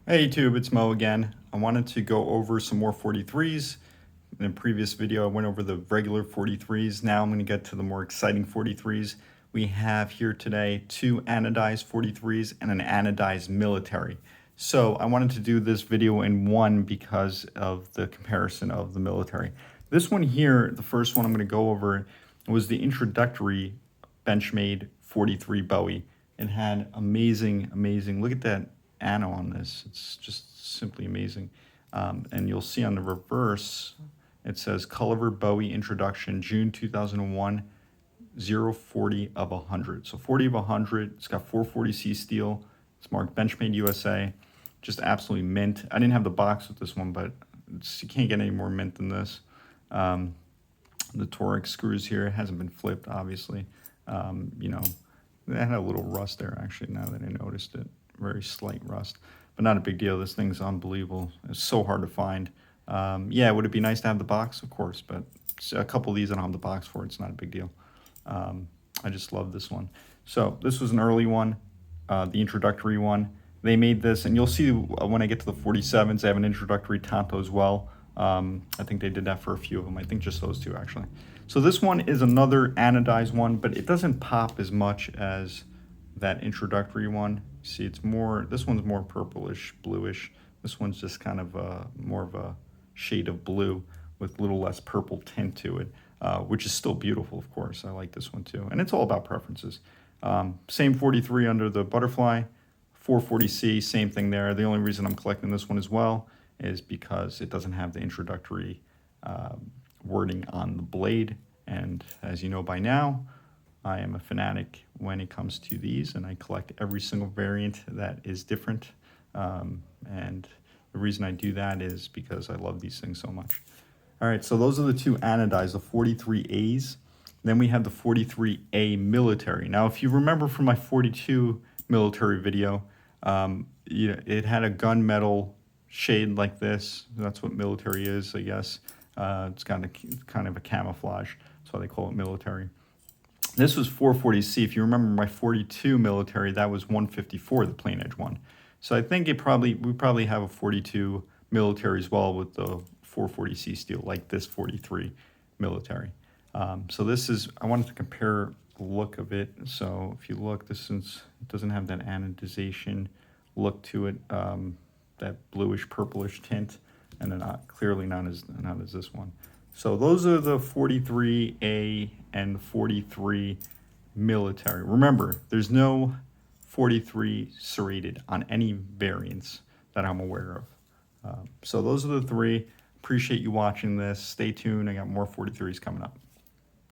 Hey YouTube, it's Mo again. I wanted to go over some more 43s. In a previous video, I went over the regular 43s. Now I'm going to get to the more exciting 43s. We have here today two anodized 43s and an anodized military. So I wanted to do this video in one because of the comparison of the military. This one here, the first one I'm going to go over, was the introductory Benchmade 43 Bowie. It had amazing, look at that ano on this. It's just simply amazing. And you'll see on the reverse, it says Culliver Bowie Introduction, June 2001, 040 of 100. So 40 of 100, it's got 440C steel. It's marked Benchmade USA. Just absolutely mint. I didn't have the box with this one, but you can't get any more mint than this. The Torx screws here, it hasn't been flipped, obviously. You know, they had a little rust there, actually, now that I noticed it. Very slight rust, but not a big deal. This thing's unbelievable. It's so hard to find. Yeah, would it be nice to have the box? Of course, but a couple of these I don't have the box for. It's not a big deal. I just love this one. So this was an early one, the introductory one. They made this, and you'll see when I get to the 47s, they have an introductory tanto as well. I think they did that for a few of them. I think just those two, actually. So this one is another anodized one, but it doesn't pop as much as that introductory one. See, it's more, this one's more purplish, bluish. This one's just kind of more of a shade of blue with a little less purple tint to it, which is still beautiful, of course. I like this one too. And it's all about preferences. Same 43 under the butterfly, 440C, same thing there. The only reason I'm collecting this one as well is because it doesn't have the introductory wording on the blade. And as you know by now, I am a fanatic when it comes to these, and I collect every single variant that is different. And the reason I do that is because I love these things so much. All right, so those are the two anodized, the 43As. Then we have the 43A military. Now, if you remember from my 42 military video, it had a gunmetal shade like this. That's what military is, I guess. It's kind of a camouflage. That's why they call it military. This was 440C. If you remember my 42 military, that was 154, the plain edge one. So I think we probably have a 42 military as well with the 440C steel, like this 43 military. So this is, I wanted to compare the look of it. So if you look, this is, it doesn't have that anodization look to it, that bluish purplish tint, and then clearly not as this one. So those are the 43A and 43 military. Remember, there's no 43 serrated on any variants that I'm aware of. So those are the three. Appreciate you watching this. Stay tuned. I got more 43s coming up.